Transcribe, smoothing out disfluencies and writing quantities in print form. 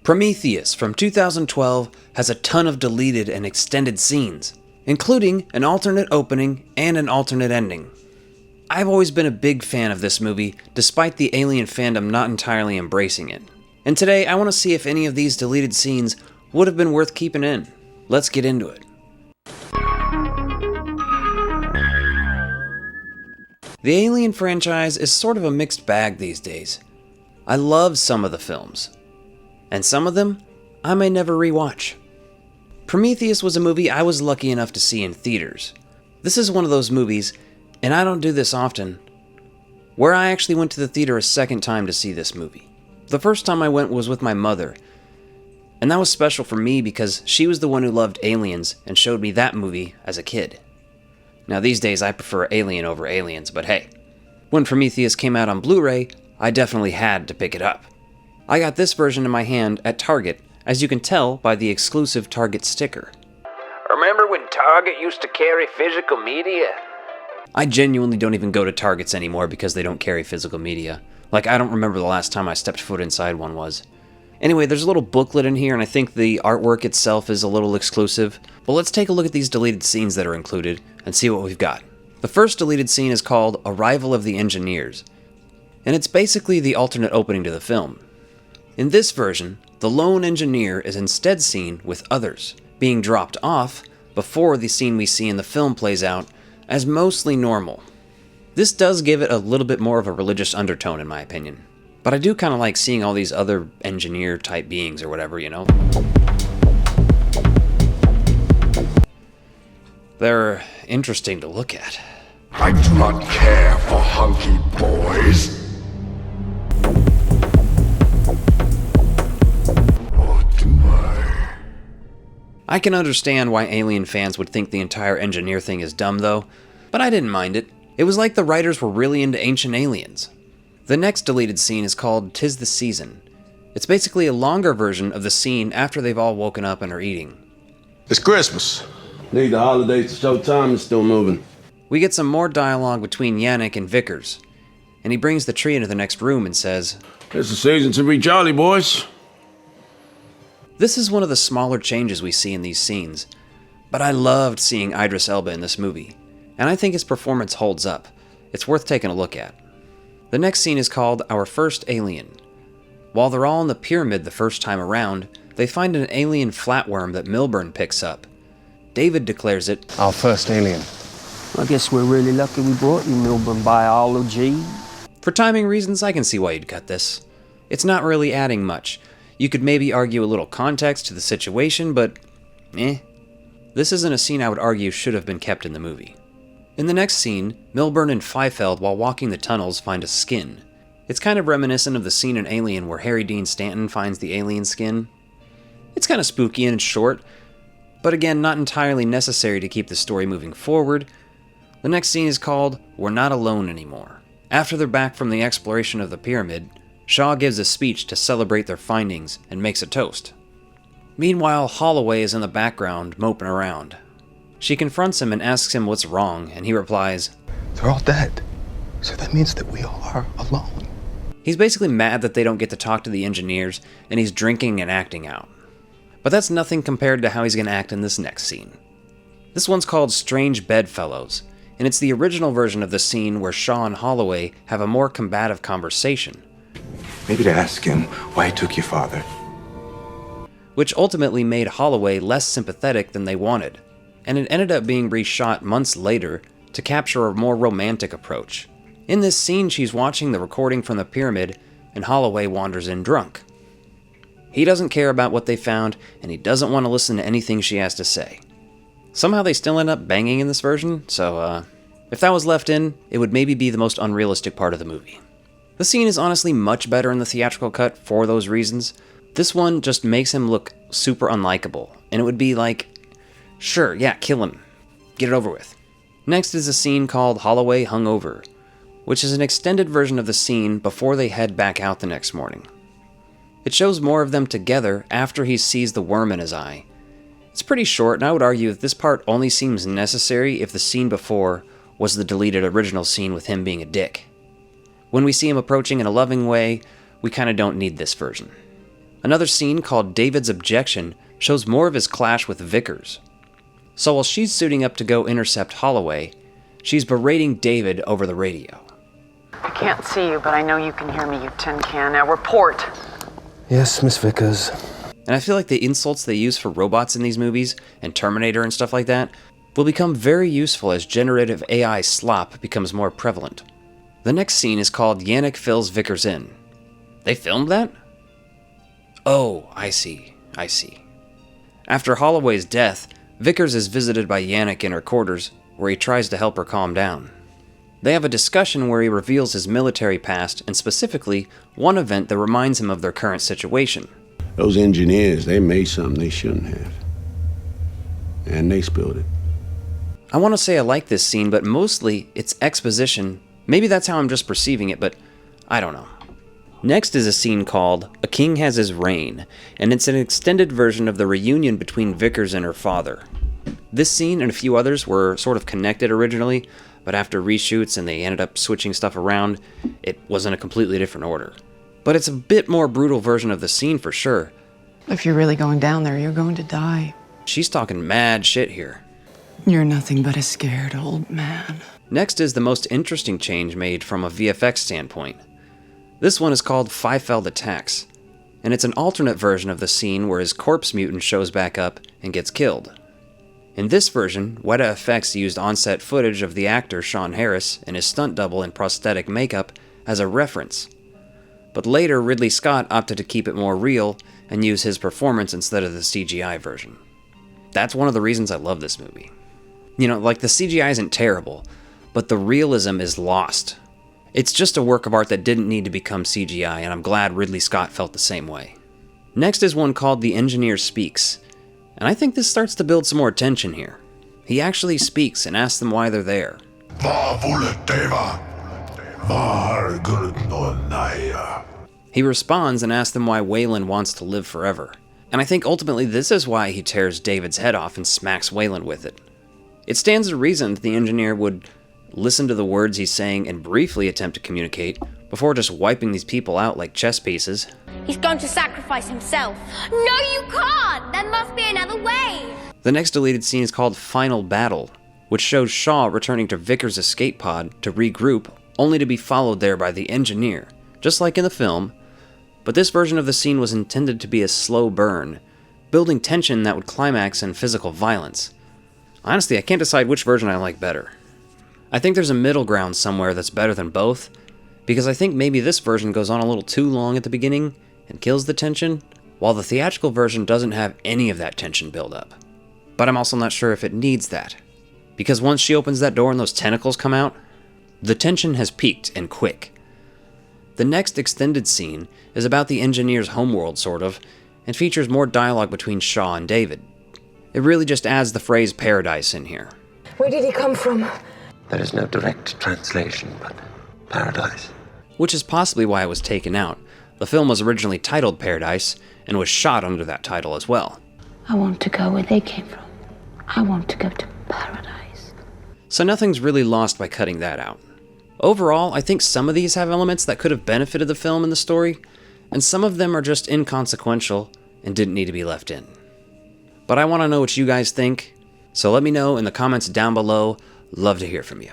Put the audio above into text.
Prometheus from 2012 has a ton of deleted and extended scenes, including an alternate opening and an alternate ending. I've always been a big fan of this movie, despite the Alien fandom not entirely embracing it. And today I want to see if any of these deleted scenes would have been worth keeping in. Let's get into it. The Alien franchise is sort of a mixed bag these days. I love some of the films, and some of them I may never rewatch. Prometheus was a movie I was lucky enough to see in theaters. This is one of those movies, and I don't do this often, where I actually went to the theater a second time to see this movie. The first time I went was with my mother, and that was special for me because she was the one who loved Aliens and showed me that movie as a kid. Now these days I prefer Alien over Aliens, but hey, when Prometheus came out on Blu-ray, I definitely had to pick it up. I got this version in my hand at Target, as you can tell by the exclusive Target sticker. Remember when Target used to carry physical media? I genuinely don't even go to Targets anymore because they don't carry physical media. Like, I don't remember the last time I stepped foot inside one was. Anyway, there's a little booklet in here, and I think the artwork itself is a little exclusive. But let's take a look at these deleted scenes that are included and see what we've got. The first deleted scene is called Arrival of the Engineers, and it's basically the alternate opening to the film. In this version, the lone engineer is instead seen with others, being dropped off before the scene we see in the film plays out as mostly normal. This does give it a little bit more of a religious undertone in my opinion. But I do kind of like seeing all these other engineer-type beings or whatever, you know? They're interesting to look at. I do not care for hunky boys. Or do I? I can understand why Alien fans would think the entire engineer thing is dumb, though, but I didn't mind it. It was like the writers were really into ancient aliens. The next deleted scene is called 'Tis the Season. It's basically a longer version of the scene after they've all woken up and are eating. It's Christmas. Need the holidays to show time is still moving. We get some more dialogue between Yannick and Vickers, and he brings the tree into the next room and says, It's the season to be jolly, boys. This is one of the smaller changes we see in these scenes, but I loved seeing Idris Elba in this movie, and I think his performance holds up. It's worth taking a look at. The next scene is called Our First Alien. While they're all in the pyramid the first time around, they find an alien flatworm that Milburn picks up. David declares it our first alien. I guess we're really lucky we brought you, Milburn Biology. For timing reasons, I can see why you'd cut this. It's not really adding much. You could maybe argue a little context to the situation, but This isn't a scene I would argue should have been kept in the movie. In the next scene, Milburn and Fiefeld, while walking the tunnels, find a skin. It's kind of reminiscent of the scene in Alien where Harry Dean Stanton finds the alien skin. It's kind of spooky and short, but again, not entirely necessary to keep the story moving forward. The next scene is called We're Not Alone Anymore. After they're back from the exploration of the pyramid, Shaw gives a speech to celebrate their findings and makes a toast. Meanwhile, Holloway is in the background, moping around. She confronts him and asks him what's wrong, and he replies, They're all dead. So that means that we are alone. He's basically mad that they don't get to talk to the engineers, and he's drinking and acting out. But that's nothing compared to how he's going to act in this next scene. This one's called Strange Bedfellows, and it's the original version of the scene where Shaw and Holloway have a more combative conversation. Maybe to ask him why he took your father. Which ultimately made Holloway less sympathetic than they wanted, and it ended up being reshot months later to capture a more romantic approach. In this scene, she's watching the recording from the pyramid, and Holloway wanders in drunk. He doesn't care about what they found, and he doesn't want to listen to anything she has to say. Somehow they still end up banging in this version, so if that was left in, it would maybe be the most unrealistic part of the movie. The scene is honestly much better in the theatrical cut for those reasons. This one just makes him look super unlikable, and it would be like, sure, yeah, kill him. Get it over with. Next is a scene called Holloway Hungover, which is an extended version of the scene before they head back out the next morning. It shows more of them together after he sees the worm in his eye. It's pretty short, and I would argue that this part only seems necessary if the scene before was the deleted original scene with him being a dick. When we see him approaching in a loving way, we kinda don't need this version. Another scene called David's Objection shows more of his clash with Vickers. So while she's suiting up to go intercept Holloway, she's berating David over the radio. I can't see you, but I know you can hear me, you tin can. Now report. Yes, Miss Vickers. And I feel like the insults they use for robots in these movies, and Terminator and stuff like that, will become very useful as generative AI slop becomes more prevalent. The next scene is called Yannick Fills Vickers In. They filmed that? Oh, I see. After Holloway's death, Vickers is visited by Yannick in her quarters, where he tries to help her calm down. They have a discussion where he reveals his military past, and specifically, one event that reminds him of their current situation. Those engineers, they made something they shouldn't have. And they spilled it. I want to say I like this scene, but mostly it's exposition. Maybe that's how I'm just perceiving it, but I don't know. Next is a scene called A King Has His Reign, and it's an extended version of the reunion between Vickers and her father. This scene and a few others were sort of connected originally, but after reshoots and they ended up switching stuff around, it was in a completely different order. But it's a bit more brutal version of the scene for sure. If you're really going down there, you're going to die. She's talking mad shit here. You're nothing but a scared old man. Next is the most interesting change made from a VFX standpoint. This one is called Fiefeld Attacks, and it's an alternate version of the scene where his corpse mutant shows back up and gets killed. In this version, Weta Effects used on-set footage of the actor Sean Harris and his stunt double in prosthetic makeup as a reference. But later, Ridley Scott opted to keep it more real and use his performance instead of the CGI version. That's one of the reasons I love this movie. You know, like the CGI isn't terrible, but the realism is lost. It's just a work of art that didn't need to become CGI, and I'm glad Ridley Scott felt the same way. Next is one called The Engineer Speaks, and I think this starts to build some more tension here. He actually speaks and asks them why they're there. He responds and asks them why Waylon wants to live forever. And I think ultimately this is why he tears David's head off and smacks Waylon with it. It stands to reason that the engineer would listen to the words he's saying and briefly attempt to communicate before just wiping these people out like chess pieces. He's going to sacrifice himself. No, you can't! There must be another way! The next deleted scene is called Final Battle, which shows Shaw returning to Vickers' escape pod to regroup, only to be followed there by the engineer, just like in the film, but this version of the scene was intended to be a slow burn, building tension that would climax in physical violence. Honestly, I can't decide which version I like better. I think there's a middle ground somewhere that's better than both, because I think maybe this version goes on a little too long at the beginning and kills the tension, while the theatrical version doesn't have any of that tension build up. But I'm also not sure if it needs that, because once she opens that door and those tentacles come out, the tension has peaked and quick. The next extended scene is about the engineer's homeworld, sort of, and features more dialogue between Shaw and David. It really just adds the phrase paradise in here. Where did he come from? There is no direct translation, but paradise. Which is possibly why it was taken out. The film was originally titled Paradise, and was shot under that title as well. I want to go where they came from. I want to go to paradise. So nothing's really lost by cutting that out. Overall, I think some of these have elements that could have benefited the film and the story, and some of them are just inconsequential and didn't need to be left in. But I want to know what you guys think, so let me know in the comments down below. Love to hear from you.